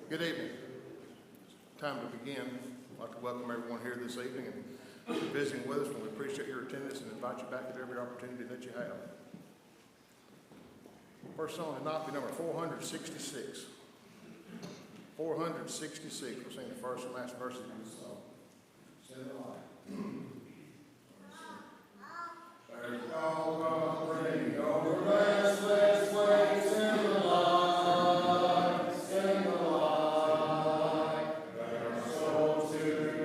Good evening. Time to begin. I'd like to welcome everyone here this evening and for visiting with us, and we appreciate your attendance and invite you back at every opportunity that you have. First song tonight will be number 466. 466. We'll sing the first and last verses of this song. Stand in line. There's all bring over restless waves in the light, sing the light. There are souls to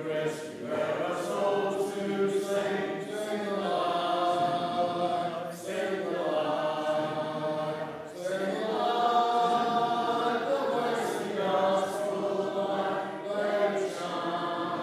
rescue, there are souls to save, sing the light, sing the light, sing the light. The ways of God's full light, let it shine.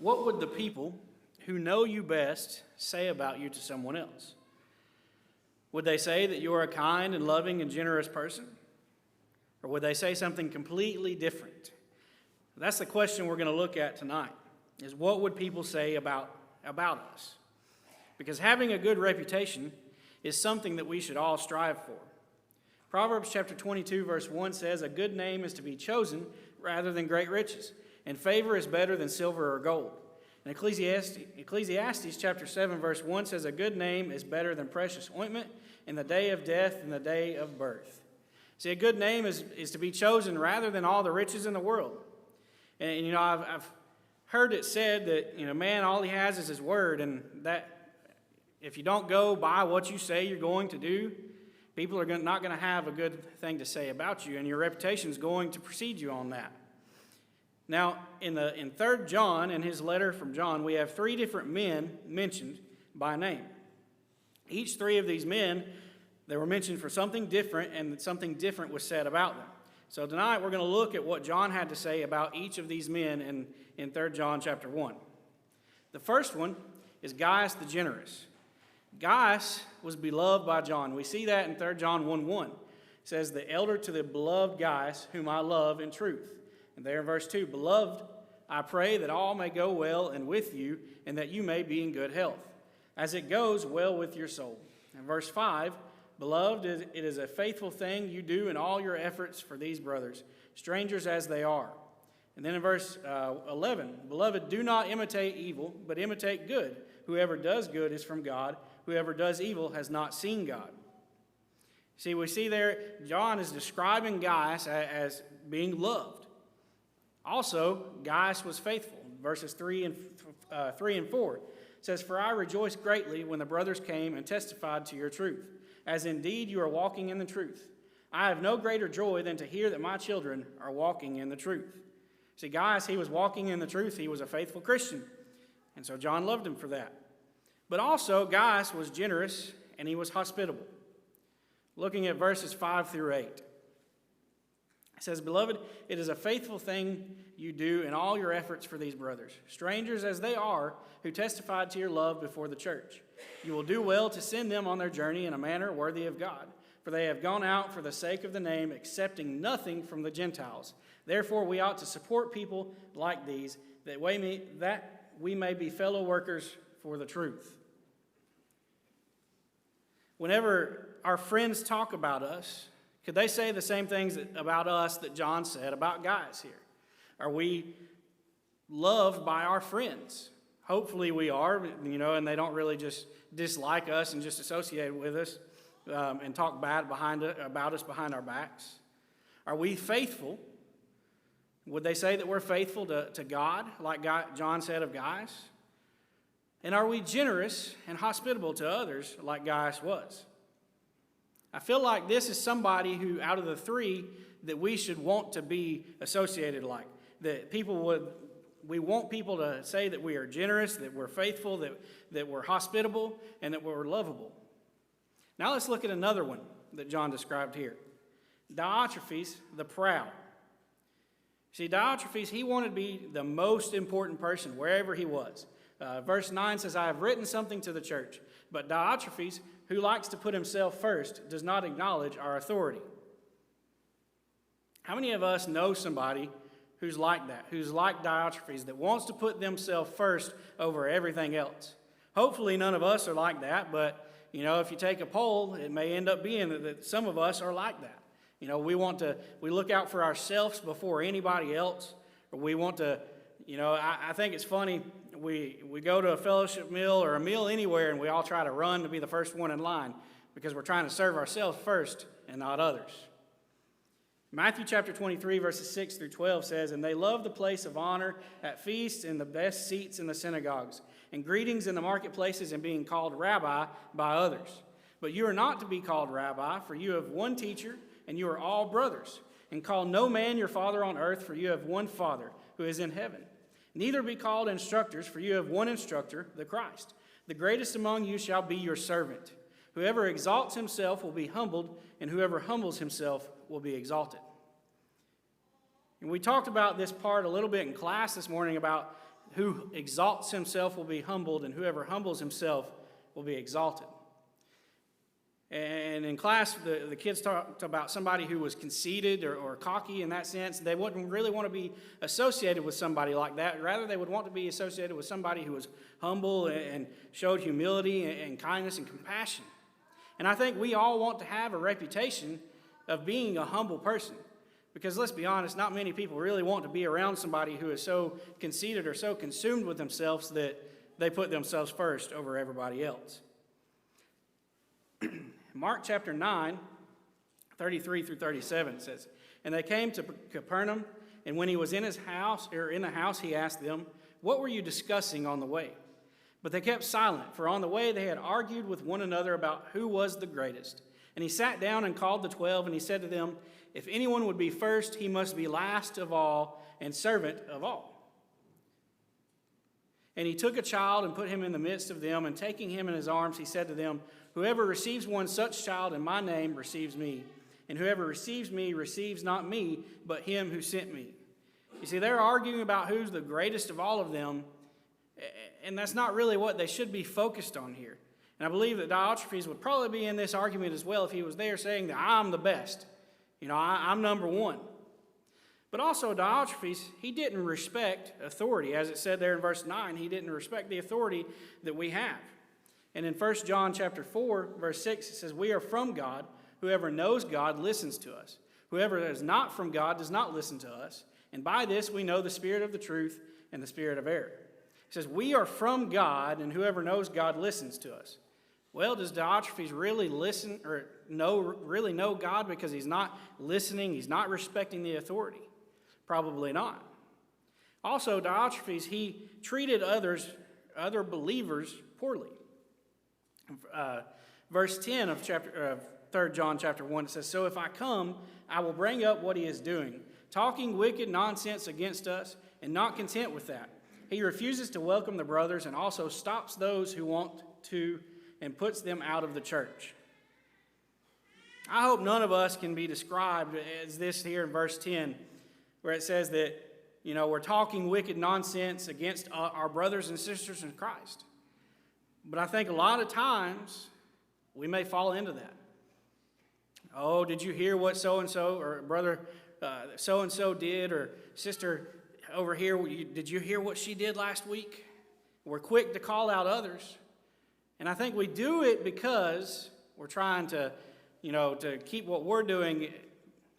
what would the people who know you best say about you to someone else? Would they say that you're a kind and loving and generous person? Or would they say something completely different? That's the question we're going to look at tonight, is what would people say about us? Because having a good reputation is something that we should all strive for. Proverbs chapter 22, verse 1 says, "A good name is to be chosen rather than great riches, and favor is better than silver or gold." And Ecclesiastes chapter 7, verse 1 says, "A good name is better than precious ointment in the day of death and the day of birth." See, a good name is to be chosen rather than all the riches in the world. And you know, I've heard it said that, you know, man, all he has is his word, and that if you don't go by what you say you're going to do, people are not going to have a good thing to say about you, and your reputation is going to precede you on that. Now, in 3 John, in his letter from John, we have 3 different men mentioned by name. Each 3 of these men, they were mentioned for something different, and something different was said about them. So tonight we're going to look at what John had to say about each of these men in 3 John chapter 1. The first one is Gaius the generous. Gaius was beloved by John. We see that in 3 John 1:1. It says, "The elder to the beloved Gaius, whom I love in truth." And there in verse 2, "Beloved, I pray that all may go well and with you, and that you may be in good health, as it goes well with your soul." And verse 5, "Beloved, it is a faithful thing you do in all your efforts for these brothers, strangers as they are." And then in verse 11, "Beloved, do not imitate evil, but imitate good. Whoever does good is from God. Whoever does evil has not seen God." See, we see there, John is describing Gaius as being loved. Also, Gaius was faithful. Verses 3 and 4 says, "For I rejoiced greatly when the brothers came and testified to your truth, as indeed you are walking in the truth. I have no greater joy than to hear that my children are walking in the truth." See, Gaius, he was walking in the truth. He was a faithful Christian. And so John loved him for that. But also, Gaius was generous and he was hospitable. Looking at verses 5 through 8. It says, "Beloved, it is a faithful thing you do in all your efforts for these brothers, strangers as they are, who testified to your love before the church. You will do well to send them on their journey in a manner worthy of God, for they have gone out for the sake of the name, accepting nothing from the Gentiles. Therefore, we ought to support people like these, that we may be fellow workers for the truth." Whenever our friends talk about us, could they say the same things about us that John said about Gaius here? Are we loved by our friends? Hopefully we are, you know, and they don't really just dislike us and just associate with us and talk bad about us behind our backs. Are we faithful? Would they say that we're faithful to God, like John said of Gaius? And are we generous and hospitable to others like Gaius was? I feel like this is somebody who, out of the 3, that we should want to be associated like. That we want people to say that we are generous, that we're faithful, that we're hospitable, and that we're lovable. Now let's look at another one that John described here. Diotrephes the proud. See, Diotrephes, he wanted to be the most important person wherever he was. Verse 9 says, "I have written something to the church, but Diotrephes, who likes to put himself first, does not acknowledge our authority." How many of us know somebody who's like that, who's like Diotrephes, that wants to put themselves first over everything else? Hopefully none of us are like that, but you know, if you take a poll, it may end up being that some of us are like that. You know, we look out for ourselves before anybody else, or we want to, you know, I think it's funny, we go to a fellowship meal or a meal anywhere and we all try to run to be the first one in line because we're trying to serve ourselves first and not others. Matthew chapter 23 verses 6 through 12 says, "And they love the place of honor at feasts and the best seats in the synagogues, and greetings in the marketplaces and being called rabbi by others. But you are not to be called rabbi, for you have one teacher, and you are all brothers. And call no man your father on earth, for you have one Father who is in heaven. Neither be called instructors, for you have one instructor, the Christ. The greatest among you shall be your servant. Whoever exalts himself will be humbled, and whoever humbles himself will be exalted." And we talked about this part a little bit in class this morning about who exalts himself will be humbled, and whoever humbles himself will be exalted. And in class, the kids talked about somebody who was conceited or cocky in that sense. They wouldn't really want to be associated with somebody like that. Rather, they would want to be associated with somebody who was humble and showed humility and kindness and compassion. And I think we all want to have a reputation of being a humble person. Because let's be honest, not many people really want to be around somebody who is so conceited or so consumed with themselves that they put themselves first over everybody else. Mark chapter 9, 33 through 37 says, "And they came to Capernaum, and when he was in the house, he asked them, 'What were you discussing on the way?' But they kept silent, for on the way they had argued with one another about who was the greatest. And he sat down and called the 12, and he said to them, 'If anyone would be first, he must be last of all and servant of all.' And he took a child and put him in the midst of them, and taking him in his arms, he said to them, 'Whoever receives one such child in my name receives me, and whoever receives me receives not me, but him who sent me.'" You see, they're arguing about who's the greatest of all of them, and that's not really what they should be focused on here. And I believe that Diotrephes would probably be in this argument as well if he was there saying that I'm the best. I'm number one. But also Diotrephes, he didn't respect authority. As it said there in verse 9, he didn't respect the authority that we have. And in 1 John chapter 4, verse 6, it says, "We are from God. Whoever knows God listens to us. Whoever is not from God does not listen to us. And by this we know the spirit of the truth and the spirit of error." It says, we are from God, and whoever knows God listens to us. Well, does Diotrephes really listen or really know God because he's not listening, he's not respecting the authority? Probably not. Also, Diotrephes, he treated other believers poorly. Verse 10 of 3 John chapter 1, it says, "So if I come, I will bring up what he is doing, talking wicked nonsense against us, and not content with that. He refuses to welcome the brothers and also stops those who want to and puts them out of the church." I hope none of us can be described as this here in verse 10, where it says that, we're talking wicked nonsense against our brothers and sisters in Christ. But I think a lot of times we may fall into that. Oh, did you hear what so-and-so or brother so-and-so did, or sister over here, did you hear what she did last week? We're quick to call out others. And I think we do it because we're trying to, to keep what we're doing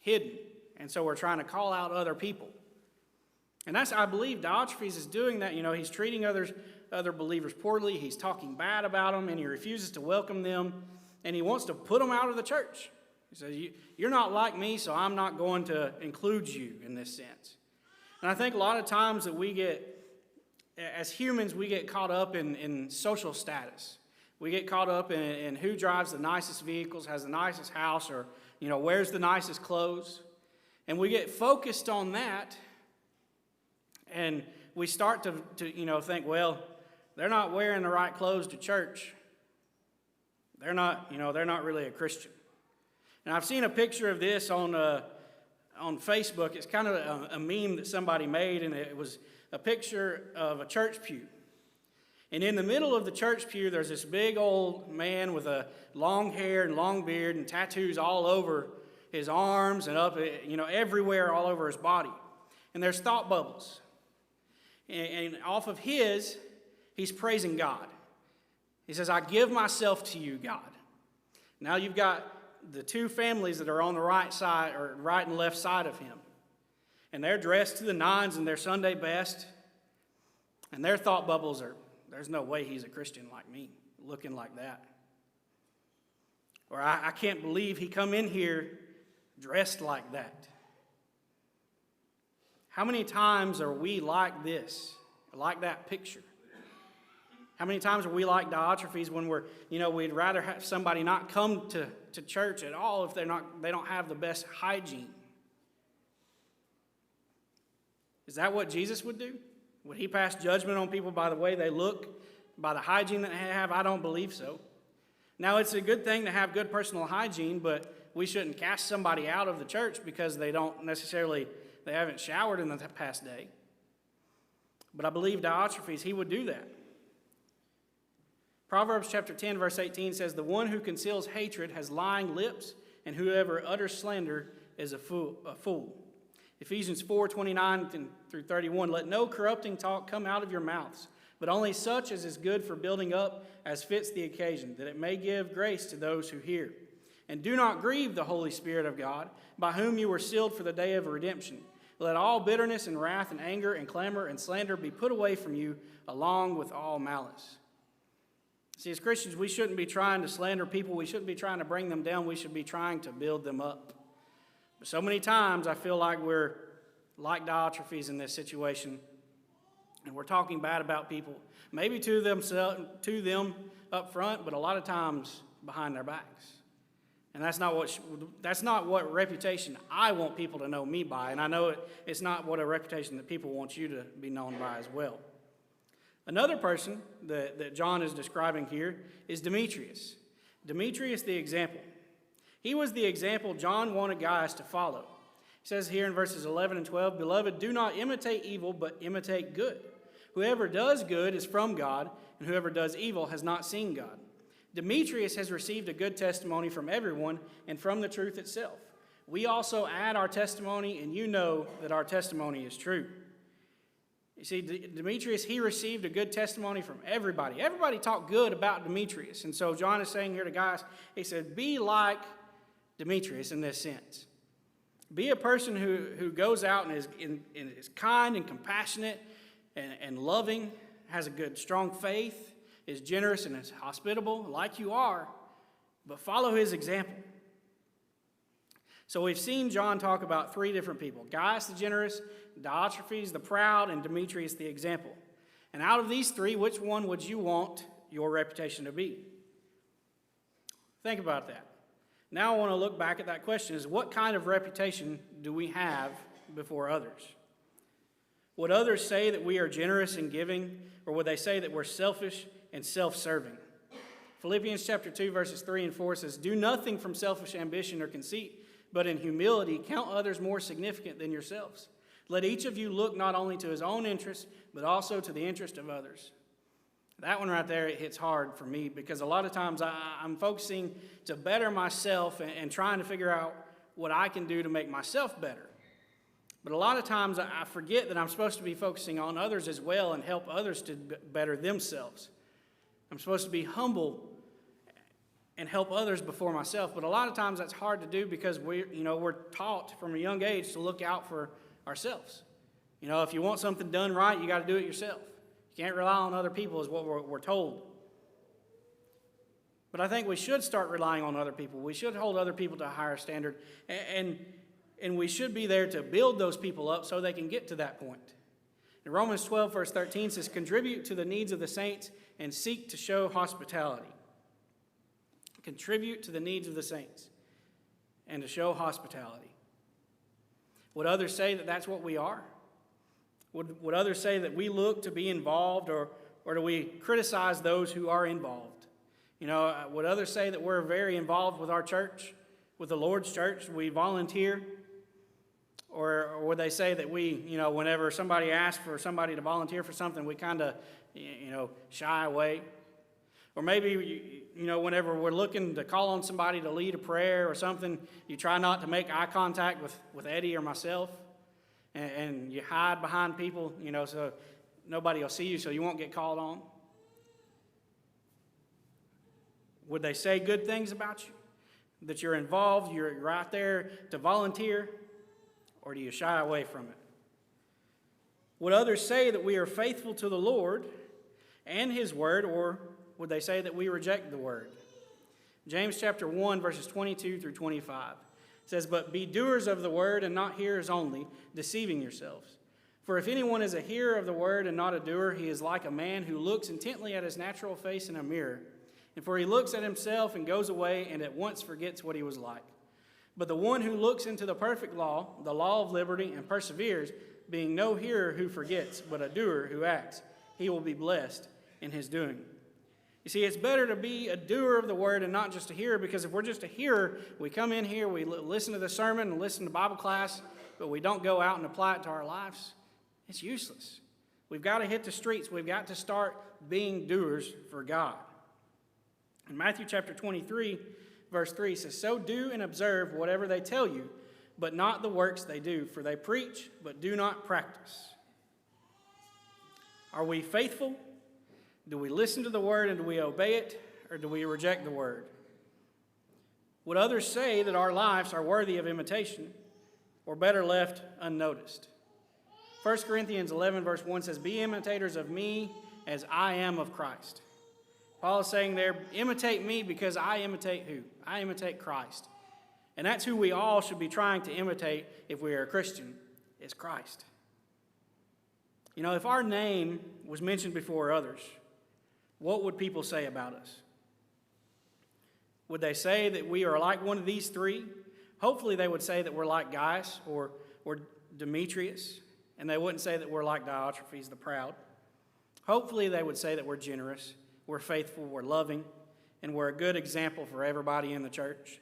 hidden. And so we're trying to call out other people. And I believe Diotrephes is doing that. He's treating other believers poorly. He's talking bad about them, and he refuses to welcome them. And he wants to put them out of the church. He says, you're not like me, so I'm not going to include you in this sense. And I think a lot of times that as humans, we get caught up in social status. We get caught up in who drives the nicest vehicles, has the nicest house, or, wears the nicest clothes. And we get focused on that, and we start to think, well, they're not wearing the right clothes to church. They're not really a Christian. And I've seen a picture of this on Facebook. It's kind of a meme that somebody made, and it was a picture of a church pew. And in the middle of the church pew, there's this big old man with a long hair and long beard and tattoos all over his arms and up, everywhere all over his body. And there's thought bubbles. And off of he's praising God. He says, "I give myself to you, God." Now you've got the two families that are on the right side, or right and left side of him. And they're dressed to the nines in their Sunday best. And their thought bubbles are, there's no way he's a Christian like me, looking like that. Or I can't believe he come in here dressed like that. How many times are we like this, like that picture? How many times are we like Diotrephes when we'd rather have somebody not come to church at all if they don't have the best hygiene? Is that what Jesus would do? Would he pass judgment on people by the way they look, by the hygiene that they have? I don't believe so. Now, it's a good thing to have good personal hygiene, but we shouldn't cast somebody out of the church because they haven't showered in the past day. But I believe Diotrephes, he would do that. Proverbs chapter 10, verse 18 says, "The one who conceals hatred has lying lips, and whoever utters slander is a fool." Ephesians 4, 29 through 31, "Let no corrupting talk come out of your mouths, but only such as is good for building up as fits the occasion, that it may give grace to those who hear. And do not grieve the Holy Spirit of God, by whom you were sealed for the day of redemption. Let all bitterness and wrath and anger and clamor and slander be put away from you, along with all malice." See, as Christians, we shouldn't be trying to slander people. We shouldn't be trying to bring them down. We should be trying to build them up. But so many times I feel like we're like Diotrephes in this situation, and we're talking bad about people, maybe to them up front, but a lot of times behind their backs. And that's not what reputation I want people to know me by, and I know it's not what a reputation that people want you to be known by as well. Another person that John is describing here is Demetrius. Demetrius the example. He was the example John wanted guys to follow. He says here in verses 11 and 12, "Beloved, do not imitate evil, but imitate good. Whoever does good is from God, and whoever does evil has not seen God. Demetrius has received a good testimony from everyone and from the truth itself. We also add our testimony, and you know that our testimony is true." You see, Demetrius, he received a good testimony from everybody. Everybody talked good about Demetrius. And so John is saying here to guys, he said, be like Demetrius in this sense. Be a person who goes out and is kind and compassionate and loving, has a good, strong faith, is generous and is hospitable like you are, but follow his example. So we've seen John talk about three different people: Gaius the generous, Diotrephes the proud, and Demetrius the example. And out of these three, which one would you want your reputation to be? Think about that. Now I want to look back at that question: is what kind of reputation do we have before others? Would others say that we are generous and giving, or would they say that we're selfish and self-serving? Philippians chapter 2, verses 3 and 4 says, "Do nothing from selfish ambition or conceit, but in humility count others more significant than yourselves. Let each of you look not only to his own interest, but also to the interest of others." That one right there, it hits hard for me, because a lot of times I'm focusing to better myself and trying to figure out what I can do to make myself better. But a lot of times I forget that I'm supposed to be focusing on others as well and help others to better themselves. I'm supposed to be humble and help others before myself. But a lot of times that's hard to do because we're taught from a young age to look out for ourselves. If you want something done right, you got to do it yourself. You can't rely on other people is what we're told. But I think we should start relying on other people. We should hold other people to a higher standard. And we should be there to build those people up so they can get to that point. In Romans 12, verse 13 says, "Contribute to the needs of the saints and seek to show hospitality." Contribute to the needs of the saints and to show hospitality. Would others say that that's what we are? Would others say that we look to be involved, or do we criticize those who are involved? Would others say that we're very involved with our church, with the Lord's church? We volunteer? Or would they say that we, whenever somebody asks for somebody to volunteer for something, we kind of, shy away? Or maybe, whenever we're looking to call on somebody to lead a prayer or something, you try not to make eye contact with Eddie or myself, and you hide behind people, so nobody will see you, so you won't get called on. Would they say good things about you? That you're involved, you're right there to volunteer? Or do you shy away from it? Would others say that we are faithful to the Lord and His Word, or would they say that we reject the Word? James chapter 1, verses 22 through 25 says, "But be doers of the Word and not hearers only, deceiving yourselves. For if anyone is a hearer of the Word and not a doer, he is like a man who looks intently at his natural face in a mirror. And for he looks at himself and goes away and at once forgets what he was like. But the one who looks into the perfect law, the law of liberty, and perseveres, being no hearer who forgets, but a doer who acts, he will be blessed in his doing." You see, it's better to be a doer of the word and not just a hearer, because if we're just a hearer, we come in here, we listen to the sermon and listen to Bible class, but we don't go out and apply it to our lives, it's useless. We've got to hit the streets. We've got to start being doers for God. In Matthew chapter 23, verse 3 says, "So do and observe whatever they tell you, but not the works they do, for they preach, but do not practice." Are we faithful? Do we listen to the word and do we obey it, or do we reject the word? Would others say that our lives are worthy of imitation, or better left unnoticed? 1 Corinthians 11, verse 1 says, "Be imitators of me as I am of Christ." Paul is saying there, imitate me because I imitate who? I imitate Christ. And that's who we all should be trying to imitate if we are a Christian, is Christ. You know, if our name was mentioned before others, what would people say about us? Would they say that we are like one of these three? Hopefully they would say that we're like Gaius or Demetrius, and they wouldn't say that we're like Diotrephes the proud. Hopefully they would say that we're generous, we're faithful, we're loving, and we're a good example for everybody in the church.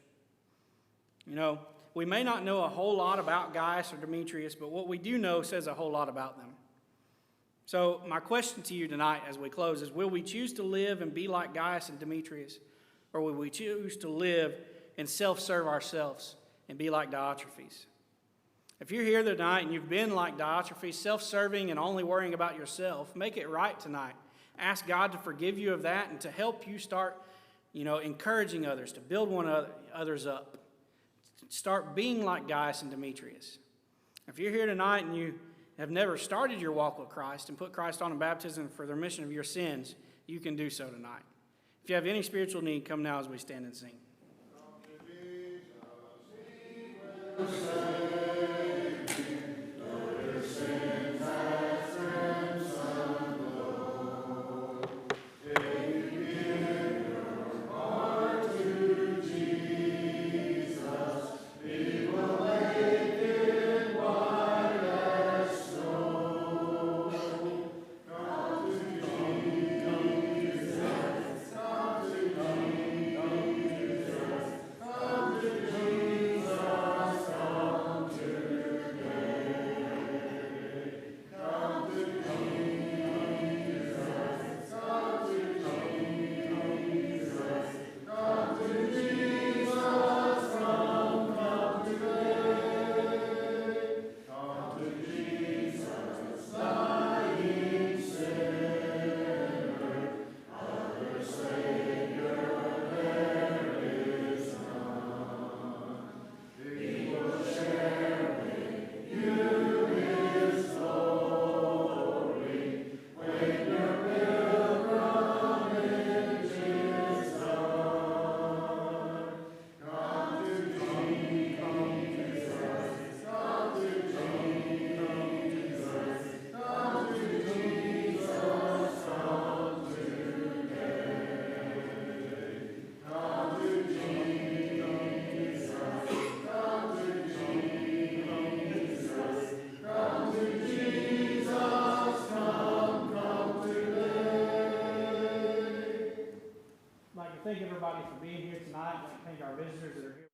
You know, we may not know a whole lot about Gaius or Demetrius, but what we do know says a whole lot about them. So my question to you tonight as we close is, will we choose to live and be like Gaius and Demetrius, or will we choose to live and self-serve ourselves and be like Diotrephes? If you're here tonight and you've been like Diotrephes, self-serving and only worrying about yourself, make it right tonight. Ask God to forgive you of that and to help you start, encouraging others, to build others up. Start being like Gaius and Demetrius. If you're here tonight and you have never started your walk with Christ and put Christ on in baptism for the remission of your sins, you can do so tonight. If you have any spiritual need, come now as we stand and sing. Thank everybody for being here tonight. I'd like to thank our visitors that are here.